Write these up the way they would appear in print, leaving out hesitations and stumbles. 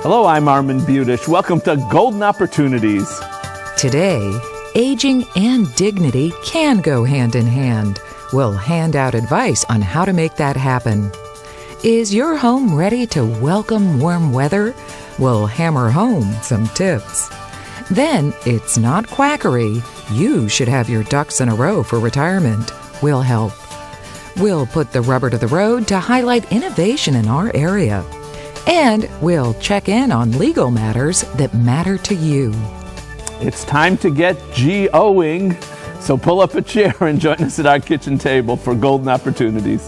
Hello, I'm Armin Budish. Welcome to Golden Opportunities. Today, aging and dignity can go hand in hand. We'll hand out advice on how to make that happen. Is your home ready to welcome warm weather? We'll hammer home some tips. Then, it's not quackery. You should have your ducks in a row for retirement. We'll help. We'll put the rubber to the road to highlight innovation in our area. And we'll check in on legal matters that matter to you. It's time to get G-O-ing, so pull up a chair and join us at our kitchen table for Golden Opportunities.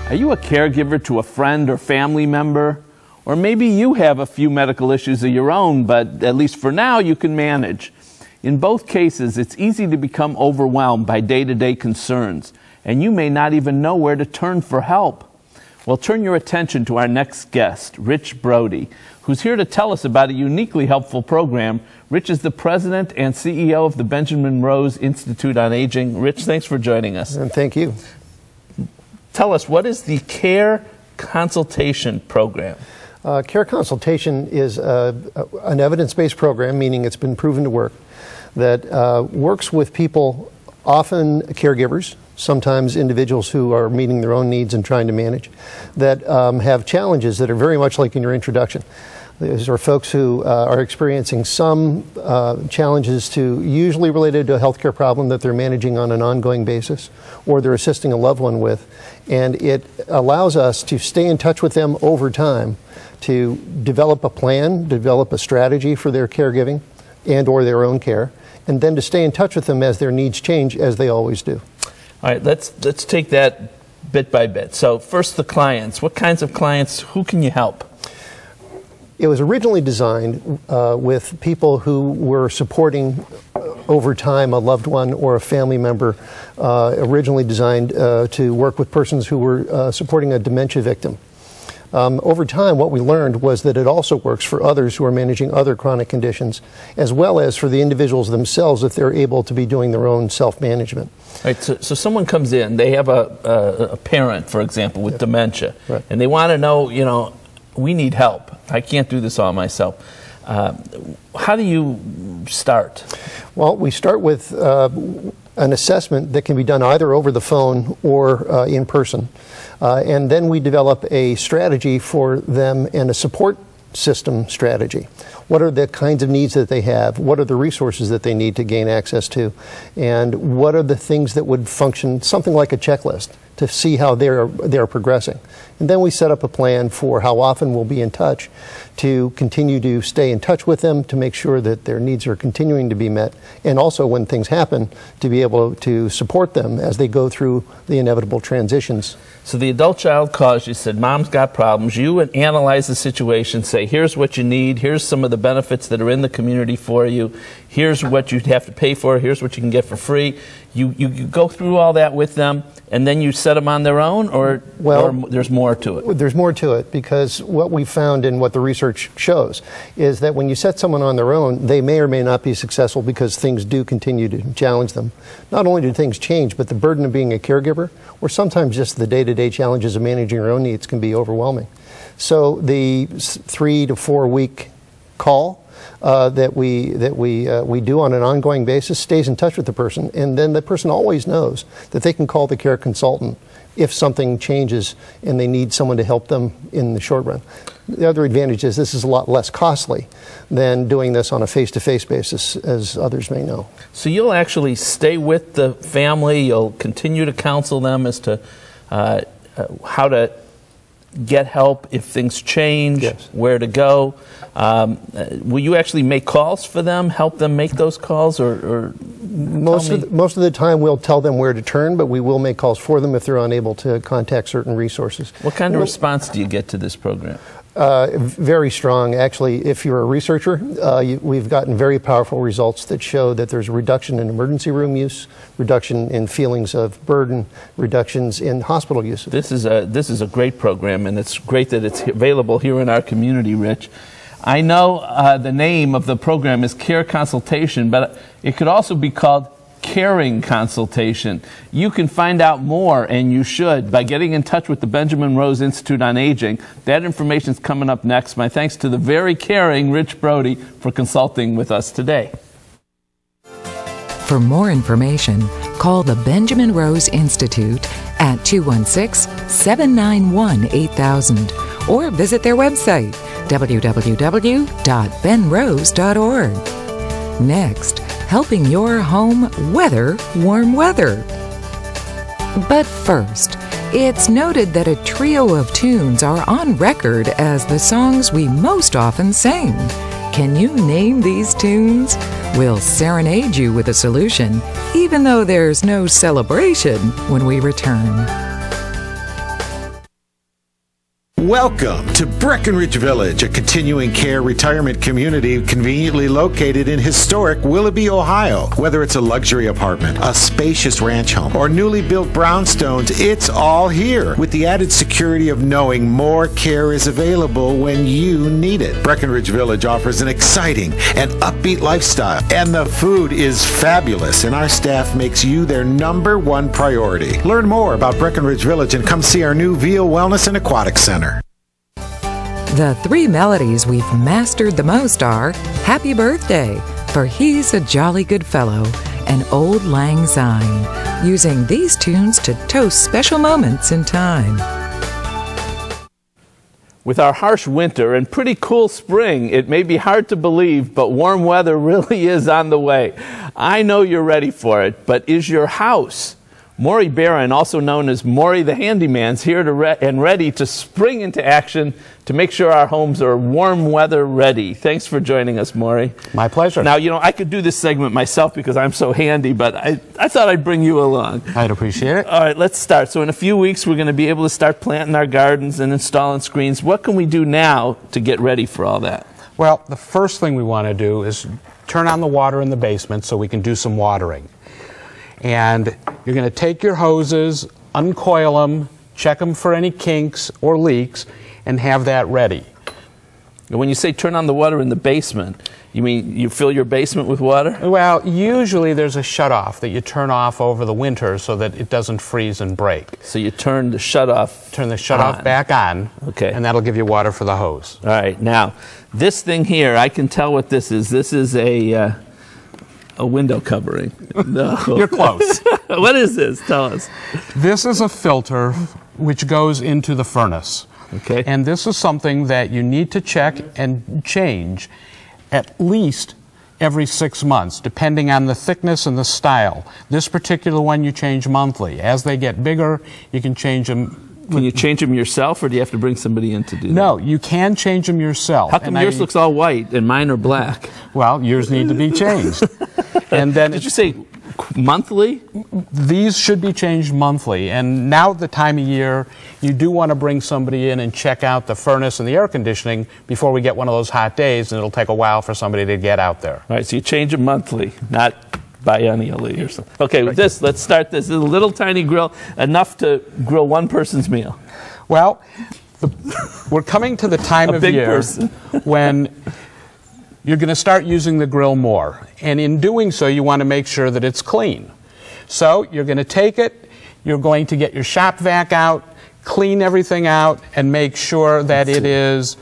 Are you a caregiver to a friend or family member? Or maybe you have a few medical issues of your own, but at least for now you can manage. In both cases, it's easy to become overwhelmed by day-to-day concerns, and you may not even know where to turn for help. Well, turn your attention to our next guest, Rich Brody, who's here to tell us about a uniquely helpful program. Rich is the president and CEO of the Benjamin Rose Institute on Aging. Rich, thanks for joining us. And thank you. Tell us, what is the Care Consultation Program? Care Consultation is an evidence-based program, meaning it's been proven to work, that works with people, often caregivers, sometimes individuals who are meeting their own needs and trying to manage, that have challenges that are very much like in your introduction. These are folks who are experiencing some challenges usually related to a healthcare problem that they're managing on an ongoing basis, or they're assisting a loved one with. And it allows us to stay in touch with them over time, to develop a plan, develop a strategy for their caregiving and or their own care, and then to stay in touch with them as their needs change, as they always do. All right, let's take that bit by bit. So first, the clients. What kinds of clients, who can you help? It was originally designed with people who were supporting over time a loved one or a family member, originally designed to work with persons who were supporting a dementia victim. Over time, what we learned was that it also works for others who are managing other chronic conditions, as well as for the individuals themselves if they're able to be doing their own self-management. Right, so someone comes in, they have a parent, for example, with dementia, right, and they want to know, we need help. I can't do this all myself. How do you start? Well, we start with an assessment that can be done either over the phone or in person. And then we develop a strategy for them and a support system strategy. What are the kinds of needs that they have? What are the resources that they need to gain access to? And what are the things that would function, something like a checklist, to see how they're progressing. And then we set up a plan for how often we'll be in touch to continue to stay in touch with them to make sure that their needs are continuing to be met, and also when things happen to be able to support them as they go through the inevitable transitions. So the adult child calls you, said, Mom's got problems. You analyze the situation, say, here's what you need, here's some of the benefits that are in the community for you, here's what you'd have to pay for, here's what you can get for free. You go through all that with them, and then you set them on their own, or there's more to it? There's more to it, because what we found and what the research shows is that when you set someone on their own, they may or may not be successful because things do continue to challenge them. Not only do things change, but the burden of being a caregiver, or sometimes just the day-to-day challenges of managing your own needs, can be overwhelming. So the 3 to 4 week call that we do on an ongoing basis stays in touch with the person, and then the person always knows that they can call the care consultant if something changes and they need someone to help them in the short run. The other advantage is this is a lot less costly than doing this on a face-to-face basis, as others may know. So you'll actually stay with the family, you'll continue to counsel them as to how to get help if things change, yes, where to go. Will you actually make calls for them, help them make those calls, or most of the time we'll tell them where to turn, but we will make calls for them if they're unable to contact certain resources. What kind of response do you get to this program? Very strong. Actually, if you're a researcher, we've gotten very powerful results that show that there's a reduction in emergency room use, reduction in feelings of burden, reductions in hospital use. This is a great program, and it's great that it's available here in our community, Rich. I know the name of the program is Care Consultation, but it could also be called Caring Consultation. You can find out more, and you should, by getting in touch with the Benjamin Rose Institute on Aging. That information is coming up next. My thanks to the very caring Rich Brody for consulting with us today. For more information, call the Benjamin Rose Institute at 216-791-8000 or visit their website, www.benrose.org. Next, helping your home weather warm weather. But first, it's noted that a trio of tunes are on record as the songs we most often sing. Can you name these tunes? We'll serenade you with a solution, even though there's no celebration when we return. Welcome to Breckenridge Village, a continuing care retirement community conveniently located in historic Willoughby, Ohio. Whether it's a luxury apartment, a spacious ranch home, or newly built brownstones, it's all here with the added security of knowing more care is available when you need it. Breckenridge Village offers an exciting and upbeat lifestyle, and the food is fabulous, and our staff makes you their #1 priority. Learn more about Breckenridge Village and come see our new Veal Wellness and Aquatic Center. The three melodies we've mastered the most are Happy Birthday, for He's a Jolly Good Fellow, and Old Lang Syne, using these tunes to toast special moments in time. With our harsh winter and pretty cool spring, it may be hard to believe, but warm weather really is on the way. I know you're ready for it, but is your house? Maury Barron, also known as Maury the Handyman, is here and ready to spring into action to make sure our homes are warm weather ready. Thanks for joining us, Maury. My pleasure. Now, you know, I could do this segment myself because I'm so handy, but I thought I'd bring you along. I'd appreciate it. All right, let's start. So in a few weeks, we're going to be able to start planting our gardens and installing screens. What can we do now to get ready for all that? Well, the first thing we want to do is turn on the water in the basement so we can do some watering. And you're going to take your hoses, uncoil them, check them for any kinks or leaks, and have that ready. When you say turn on the water in the basement, you mean you fill your basement with water? Well, usually there's a shutoff that you turn off over the winter so that it doesn't freeze and break. So you turn the shutoff back on, okay, and that'll give you water for the hose. All right. Now, this thing here, I can tell what this is. This is a window covering. No. You're close. What is this? Tell us. This is a filter which goes into the furnace. Okay. And this is something that you need to check and change at least every 6 months, depending on the thickness and the style. This particular one you change monthly. As they get bigger, you can change them. Can you change them yourself, or do you have to bring somebody in to do that? No, you can change them yourself. How come yours looks all white and mine are black? Well, yours need to be changed. And then did you say monthly? These should be changed monthly. And now the time of year, you do want to bring somebody in and check out the furnace and the air conditioning before we get one of those hot days, and it'll take a while for somebody to get out there. All right, so you change them monthly, not biennially or something. Okay, with this, let's start this. This is a little tiny grill, enough to grill one person's meal. Well, we're coming to the time of year when you're going to start using the grill more. And in doing so, you want to make sure that it's clean. So you're going to take it, you're going to get your shop vac out, clean everything out, and make sure that it is...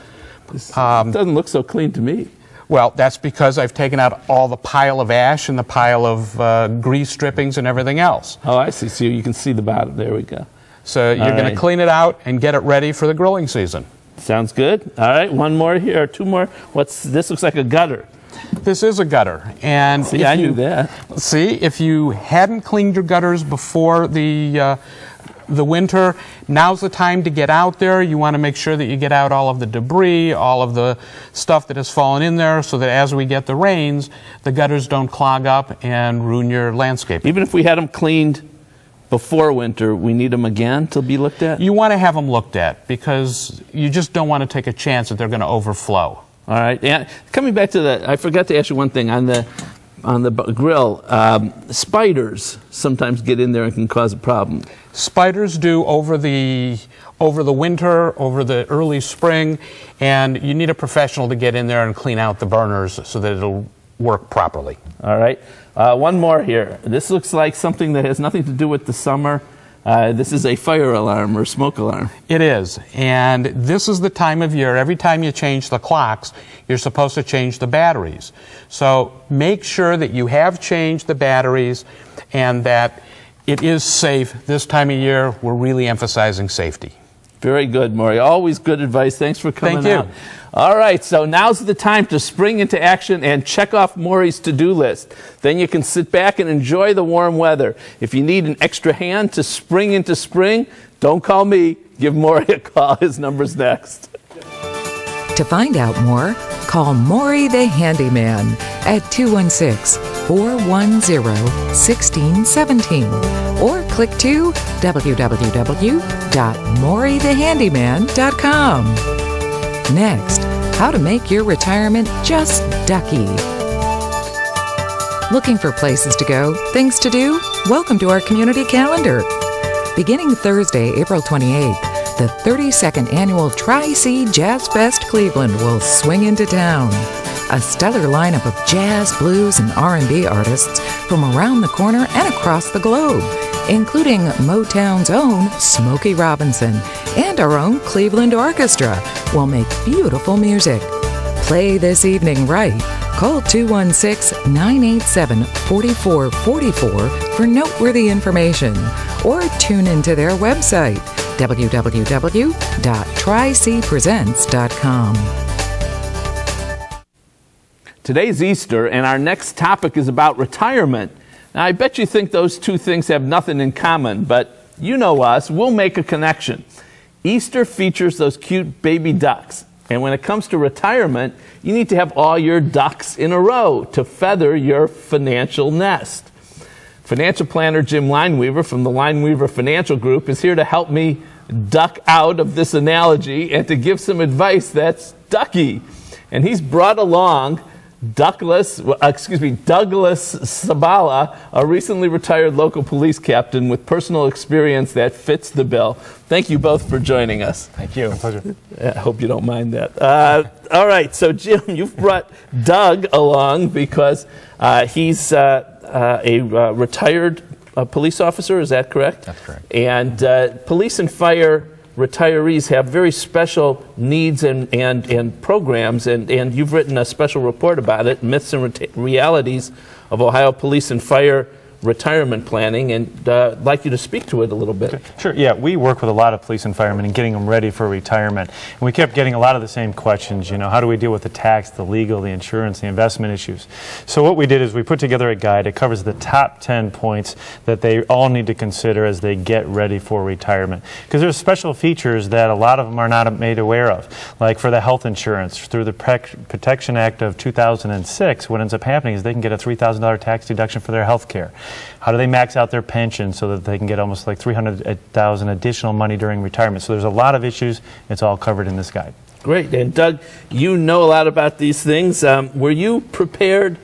It doesn't look so clean to me. Well, that's because I've taken out all the pile of ash and the pile of grease strippings and everything else. Oh, I see. So you can see the bottom. There we go. So you're going to clean it out and get it ready for the grilling season. Sounds good. All right, one more here, or two more. What's this? Looks like a gutter. This is a gutter. And see, I knew that. See, if you hadn't cleaned your gutters before the winter, now's the time to get out there. You want to make sure that you get out all of the debris, all of the stuff that has fallen in there, so that as we get the rains, the gutters don't clog up and ruin your landscape. Even if we had them cleaned before winter, we need them again to be looked at? You want to have them looked at because you just don't want to take a chance that they're going to overflow. All right. And coming back to that, I forgot to ask you one thing. On the grill, spiders sometimes get in there and can cause a problem. Spiders do over the over the winter, over the early spring, and you need a professional to get in there and clean out the burners so that it'll work properly. All right. One more here. This looks like something that has nothing to do with the summer. This is a fire alarm or smoke alarm. It is, and this is the time of year, every time you change the clocks, you're supposed to change the batteries. So make sure that you have changed the batteries and that it is safe. This time of year, we're really emphasizing safety. Very good, Maury. Always good advice. Thanks for coming out. Thank you. All right, so now's the time to spring into action and check off Maury's to-do list. Then you can sit back and enjoy the warm weather. If you need an extra hand to spring into spring, don't call me. Give Maury a call. His number's next. To find out more, call Maury the Handyman at 216-410-1617 or click to www.maurythehandyman.com. Next, how to make your retirement just ducky. Looking for places to go, things to do? Welcome to our community calendar. Beginning Thursday, April 28th, the 32nd annual Tri-C Jazz Fest Cleveland will swing into town. A stellar lineup of jazz, blues, and R&B artists from around the corner and across the globe, including Motown's own Smokey Robinson and our own Cleveland Orchestra, will make beautiful music. Play this evening right. Call 216-987-4444 for noteworthy information, or tune into their website, www.tricpresents.com. Today's Easter, and our next topic is about retirement. Now, I bet you think those two things have nothing in common, but you know us, we'll make a connection. Easter features those cute baby ducks, and when it comes to retirement, you need to have all your ducks in a row to feather your financial nest. Financial planner Jim Lineweaver from the Lineweaver Financial Group is here to help me duck out of this analogy and to give some advice that's ducky. And he's brought along Douglas Sabala, a recently retired local police captain with personal experience that fits the bill. Thank you both for joining us. Thank you. My pleasure. I hope you don't mind that. All right, so Jim, you've brought Doug along because he's a retired police officer, is that correct? That's correct. And police and fire retirees have very special needs and programs, and you've written a special report about it, Myths and Realities of Ohio Police and Fire Retirement Planning, and I'd like you to speak to it a little bit. Sure, yeah, we work with a lot of police and firemen and getting them ready for retirement. And we kept getting a lot of the same questions, you know, how do we deal with the tax, the legal, the insurance, the investment issues? So what we did is we put together a guide. It covers the top 10 points that they all need to consider as they get ready for retirement. Because there's special features that a lot of them are not made aware of. Like for the health insurance, through the Protection Act of 2006, what ends up happening is they can get a $3,000 tax deduction for their health care. How do they max out their pension so that they can get almost like $300,000 additional money during retirement? So there's a lot of issues. It's all covered in this guide. Great. And Doug, you know a lot about these things. Were you prepared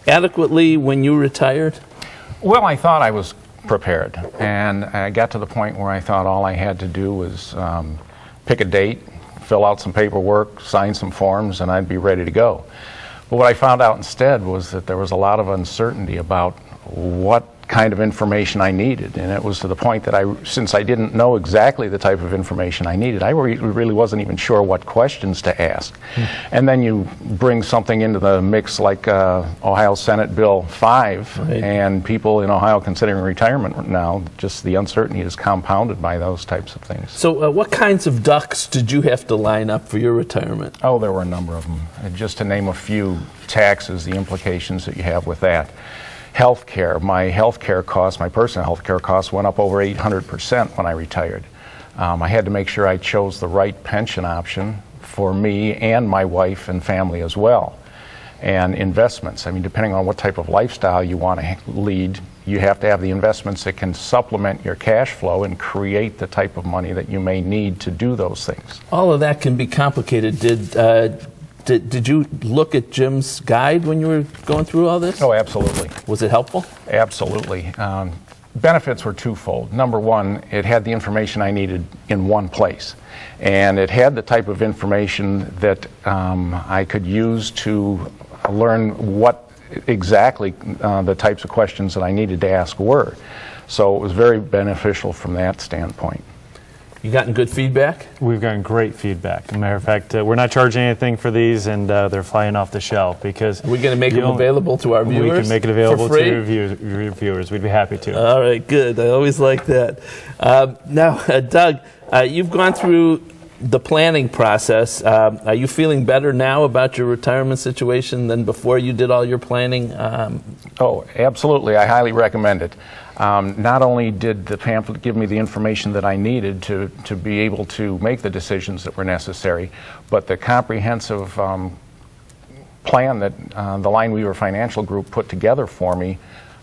adequately when you retired? Well, I thought I was prepared. And I got to the point where I thought all I had to do was pick a date, fill out some paperwork, sign some forms, and I'd be ready to go. But what I found out instead was that there was a lot of uncertainty about what kind of information I needed, and it was to the point that since I didn't know exactly the type of information I needed, I really wasn't even sure what questions to ask. And then you bring something into the mix like Ohio Senate Bill 5, right, and people in Ohio considering retirement now, just the uncertainty is compounded by those types of things. So what kinds of ducks did you have to line up for your retirement? Oh, there were a number of them. Just to name a few: taxes, the implications that you have with that. Healthcare, my healthcare costs, my personal healthcare costs went up over 800% when I retired. I had to make sure I chose the right pension option for me and my wife and family as well. And investments, I mean, depending on what type of lifestyle you want to lead, you have to have the investments that can supplement your cash flow and create the type of money that you may need to do those things. All of that can be complicated. Did you look at Jim's guide when you were going through all this? Oh, absolutely. Was it helpful? Absolutely. benefits were twofold. Number one, it had the information I needed in one place. And it had the type of information that I could use to learn what exactly the types of questions that I needed to ask were. So it was very beneficial from that standpoint. You gotten good feedback? We've gotten great feedback. As a matter of fact, we're not charging anything for these, and they're flying off the shelf because... Are we going to make them available to our viewers? We can make it available for free? to your viewers. We'd be happy to. All right, good. I always like that. Now, Doug, you've gone through the planning process. Are you feeling better now about your retirement situation than before you did all your planning? Oh, absolutely. I highly recommend it. Not only did the pamphlet give me the information that I needed to be able to make the decisions that were necessary, but the comprehensive plan that the Lineweaver Financial Group put together for me,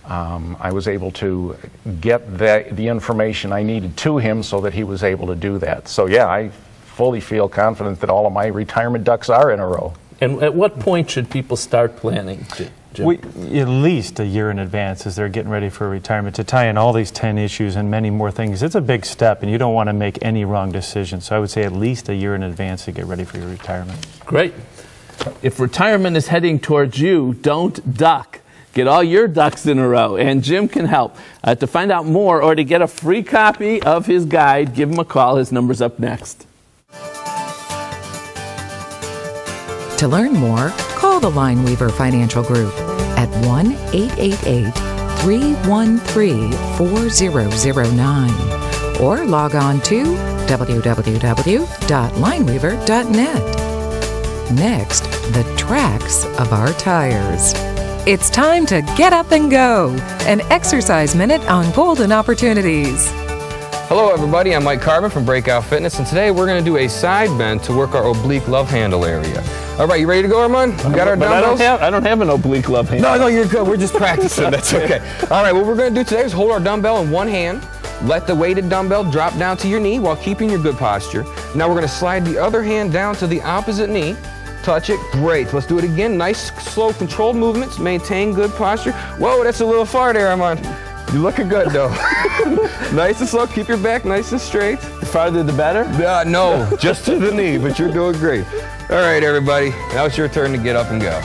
I was able to get the information I needed to him so that he was able to do that. So yeah, I fully feel confident that all of my retirement ducks are in a row. And at what point should people start planning, Jim? At least a year in advance as they're getting ready for retirement to tie in all these 10 issues and many more things. It's a big step, and you don't want to make any wrong decisions. So I would say at least a year in advance to get ready for your retirement. Great. If retirement is heading towards you, don't duck. Get all your ducks in a row, and Jim can help. To find out more or to get a free copy of his guide, give him a call. His number's up next. To learn more, call the Lineweaver Financial Group at 1-888-313-4009 or log on to www.lineweaver.net. Next, the tracks of our tires. It's time to get up and go. An exercise minute on golden opportunities. Hello everybody, I'm Mike Carvin from Breakout Fitness, and today we're going to do a side bend to work our oblique love handle area. All right, you ready to go, Armand? We got our dumbbells? I don't have an oblique love handle. No, you're good. We're just practicing. That's okay. All right, what we're going to do today is hold our dumbbell in one hand, let the weighted dumbbell drop down to your knee while keeping your good posture. Now we're going to slide the other hand down to the opposite knee. Touch it. Great. Let's do it again. Nice, slow, controlled movements. Maintain good posture. Whoa, that's a little far there, Armand. You're looking good, though. Nice and slow. Keep your back nice and straight. The farther the better? No, just to the knee, but you're doing great. All right, everybody. Now it's your turn to get up and go.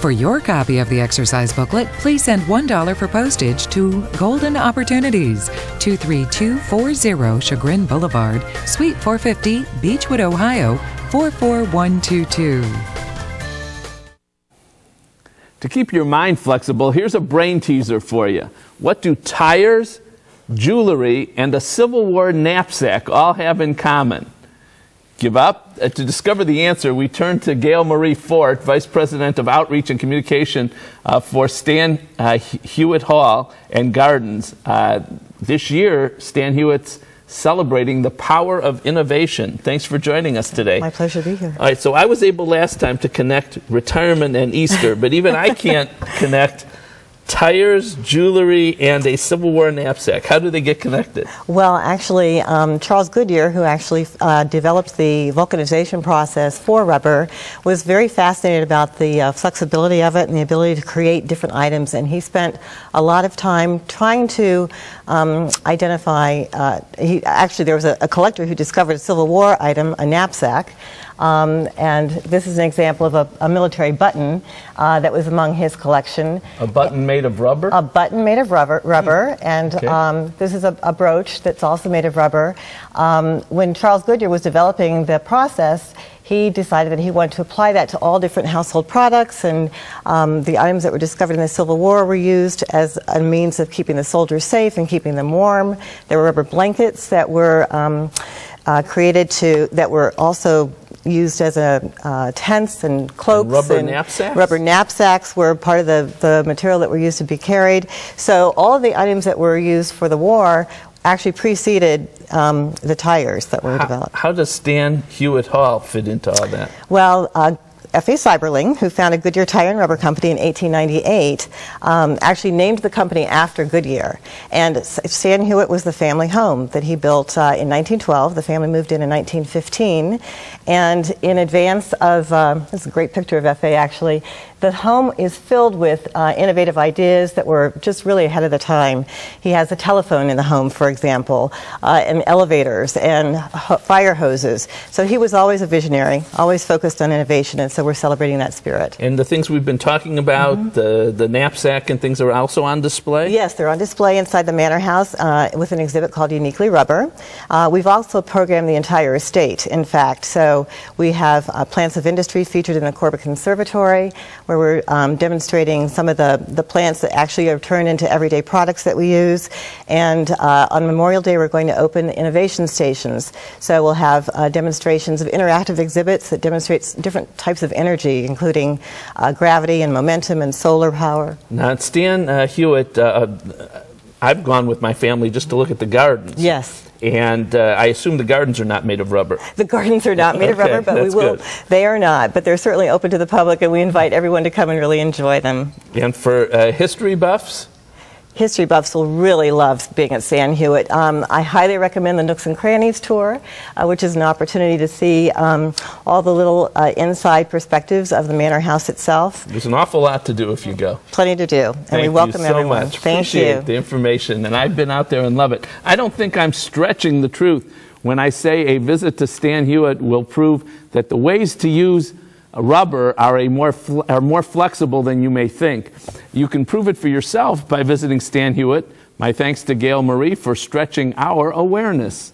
For your copy of the exercise booklet, please send $1 for postage to Golden Opportunities, 23240 Chagrin Boulevard, Suite 450, Beechwood, Ohio, 44122. To keep your mind flexible, here's a brain teaser for you. What do tires, jewelry, and a Civil War knapsack all have in common? Give up? To discover the answer, we turn to Gail Marie Fort, Vice President of Outreach and Communication for Stan Hewitt Hall and Gardens. This year, Stan Hewitt's celebrating the power of innovation. Thanks for joining us today. My pleasure to be here. All right, so I was able last time to connect retirement and Easter, but even I can't connect tires, jewelry, and a Civil War knapsack. How do they get connected? Well, actually, Charles Goodyear, who actually developed the vulcanization process for rubber, was very fascinated about the flexibility of it and the ability to create different items. And he spent a lot of time trying to identify, there was a collector who discovered a Civil War item, a knapsack. And this is an example of a military button that was among his collection. A button made of rubber? A button made of rubber, and okay. This is a brooch that's also made of rubber. When Charles Goodyear was developing the process, he decided that he wanted to apply that to all different household products, and the items that were discovered in the Civil War were used as a means of keeping the soldiers safe and keeping them warm. There were rubber blankets that were that were also used as tents and cloaks. And rubber knapsacks? Rubber knapsacks were part of the material that were used to be carried. So all of the items that were used for the war actually preceded the tires that were developed. How does Stan Hewitt Hall fit into all that? Well, F.A. Seiberling, who founded Goodyear Tire and Rubber Company in 1898, actually named the company after Goodyear. And Stan Hewitt was the family home that he built in 1912. The family moved in 1915. And in advance of, this is a great picture of F.A. actually, The home is filled with innovative ideas that were just really ahead of the time. He has a telephone in the home, for example, and elevators and fire hoses. So he was always a visionary, always focused on innovation, and so we're celebrating that spirit. And the things we've been talking about, the knapsack and things, are also on display? Yes, they're on display inside the Manor House with an exhibit called Uniquely Rubber. We've also programmed the entire estate, in fact. So we have plants of industry featured in the Corbett Conservatory, where we're demonstrating some of the plants that actually are turned into everyday products that we use. And on Memorial Day, we're going to open innovation stations. So we'll have demonstrations of interactive exhibits that demonstrates different types of energy, including gravity and momentum and solar power. Now, Stan Hewitt, I've gone with my family just to look at the gardens. Yes. And I assume the gardens are not made of rubber. The gardens are not made of rubber, but we will. Good. They are not, but they're certainly open to the public, and we invite everyone to come and really enjoy them. And for history buffs? History buffs will really love being at Stan Hewitt. I highly recommend the Nooks and Crannies tour, which is an opportunity to see all the little inside perspectives of the Manor House itself. There's an awful lot to do if you go. Plenty to do, and we welcome everyone. Thank you so much. Appreciate the information, and I've been out there and love it. I don't think I'm stretching the truth when I say a visit to Stan Hewitt will prove that the ways to use rubber are more flexible than you may think. You can prove it for yourself by visiting Stan Hewitt. My thanks to Gail Marie for stretching our awareness.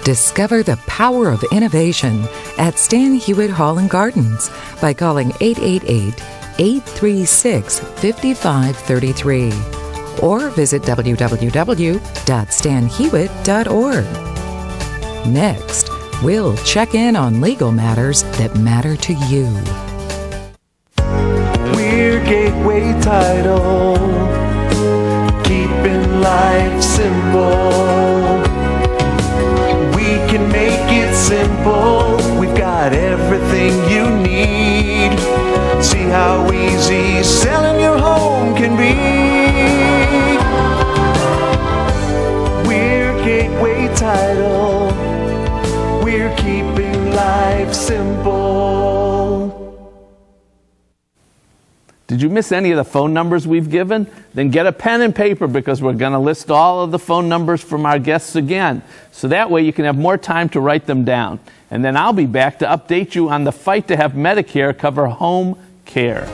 Discover the power of innovation at Stan Hewitt Hall and Gardens by calling 888-836-5533 or visit www.stanhewitt.org. Next, we'll check in on legal matters that matter to you. We're Gateway Title, keeping life simple. We can make it simple. We've got everything you need. See how easy selling your home can be. We're Gateway Title. We're keeping life simple. Did you miss any of the phone numbers we've given? Then get a pen and paper, because we're going to list all of the phone numbers from our guests again. So that way you can have more time to write them down. And then I'll be back to update you on the fight to have Medicare cover home care.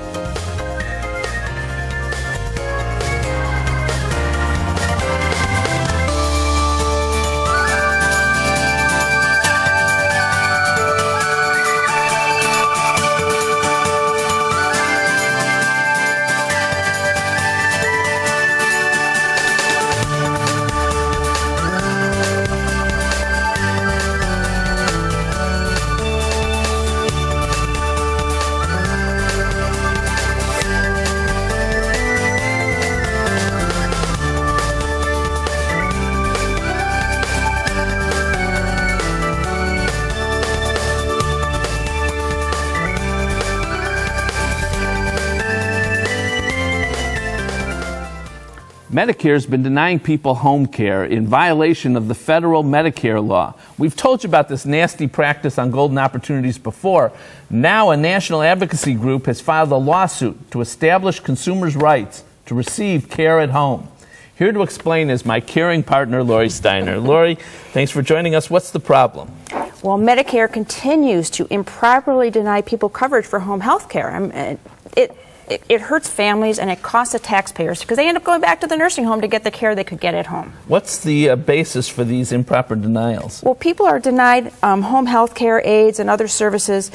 Medicare's been denying people home care in violation of the federal Medicare law. We've told you about this nasty practice on Golden Opportunities before. Now a national advocacy group has filed a lawsuit to establish consumers' rights to receive care at home. Here to explain is my caring partner, Lori Steiner. Lori, thanks for joining us. What's the problem? Well, Medicare continues to improperly deny people coverage for home health care. It hurts families, and it costs the taxpayers, because they end up going back to the nursing home to get the care they could get at home. What's the basis for these improper denials? Well, people are denied home health care, aids, and other services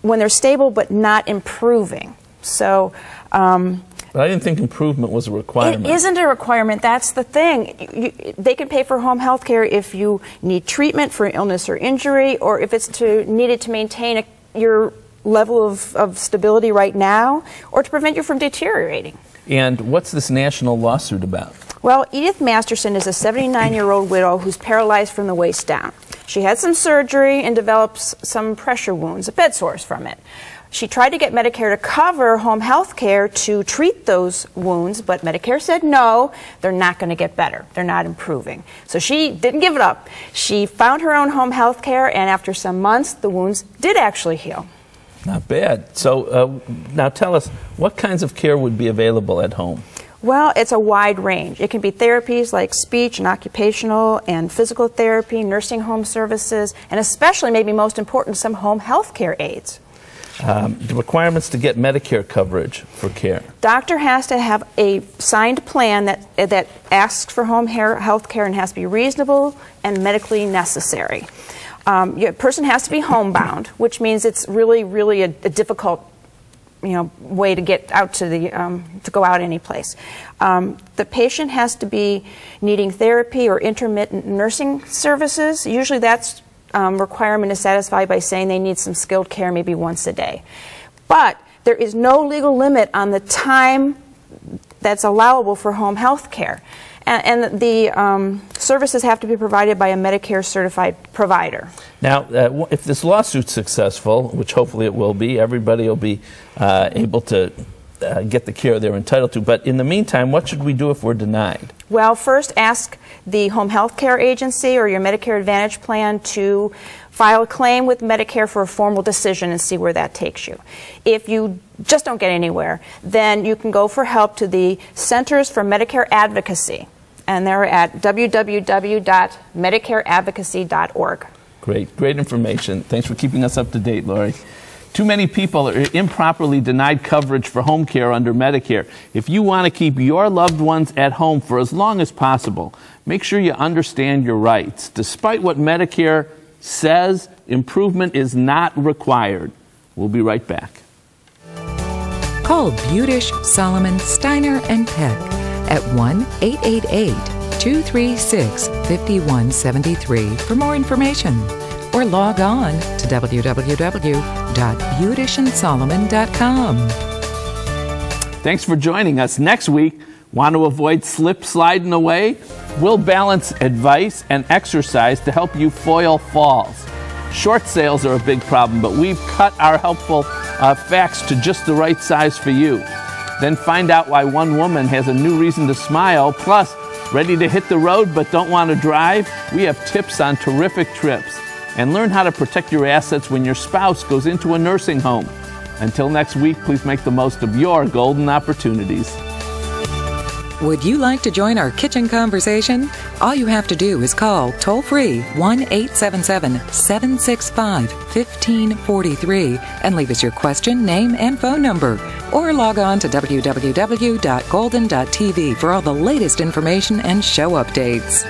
when they're stable but not improving. So, but I didn't think improvement was a requirement. It isn't a requirement. That's the thing. They can pay for home health care if you need treatment for illness or injury, or if it's needed to maintain your level of stability right now, or to prevent you from deteriorating. And what's this national lawsuit about? Well, Edith Masterson is a 79-year-old widow who's paralyzed from the waist down. She had some surgery and developed some pressure wounds, bed sores from it. She tried to get Medicare to cover home health care to treat those wounds, but Medicare said no, they're not going to get better. They're not improving. So she didn't give it up. She found her own home health care, and after some months, the wounds did actually heal. Not bad. So now tell us, what kinds of care would be available at home? Well, it's a wide range. It can be therapies like speech and occupational and physical therapy, nursing home services, and especially, maybe most important, some home health care aids. The requirements to get Medicare coverage for care. Doctor has to have a signed plan that asks for home health care and has to be reasonable and medically necessary. A person has to be homebound, which means it's really a difficult way to get out to go out any place. The patient has to be needing therapy or intermittent nursing services. Usually that's requirement is satisfied by saying they need some skilled care maybe once a day. But there is no legal limit on the time that's allowable for home health care. And the services have to be provided by a Medicare certified provider. Now, if this lawsuit's successful, which hopefully it will be, everybody will be able to get the care they're entitled to. But in the meantime, what should we do if we're denied? Well, first ask the home health care agency or your Medicare Advantage plan to file a claim with Medicare for a formal decision and see where that takes you. If you just don't get anywhere, then you can go for help to the Centers for Medicare Advocacy, and they're at www.medicareadvocacy.org. Great information. Thanks for keeping us up to date, Lori. Too many people are improperly denied coverage for home care under Medicare. If you want to keep your loved ones at home for as long as possible, make sure you understand your rights. Despite what Medicare says, improvement is not required. We'll be right back. Call Budish, Solomon, Steiner, and Peck at 1-888-236-5173 for more information. Or log on to www.budishandsolomon.com. Thanks for joining us. Next week, want to avoid slip sliding away? We'll balance advice and exercise to help you foil falls. Short sales are a big problem, but we've cut our helpful facts to just the right size for you. Then find out why one woman has a new reason to smile. Plus, ready to hit the road but don't want to drive? We have tips on terrific trips. And learn how to protect your assets when your spouse goes into a nursing home. Until next week, please make the most of your golden opportunities. Would you like to join our kitchen conversation? All you have to do is call toll-free 1-877-765-1543 and leave us your question, name, and phone number. Or log on to www.golden.tv for all the latest information and show updates.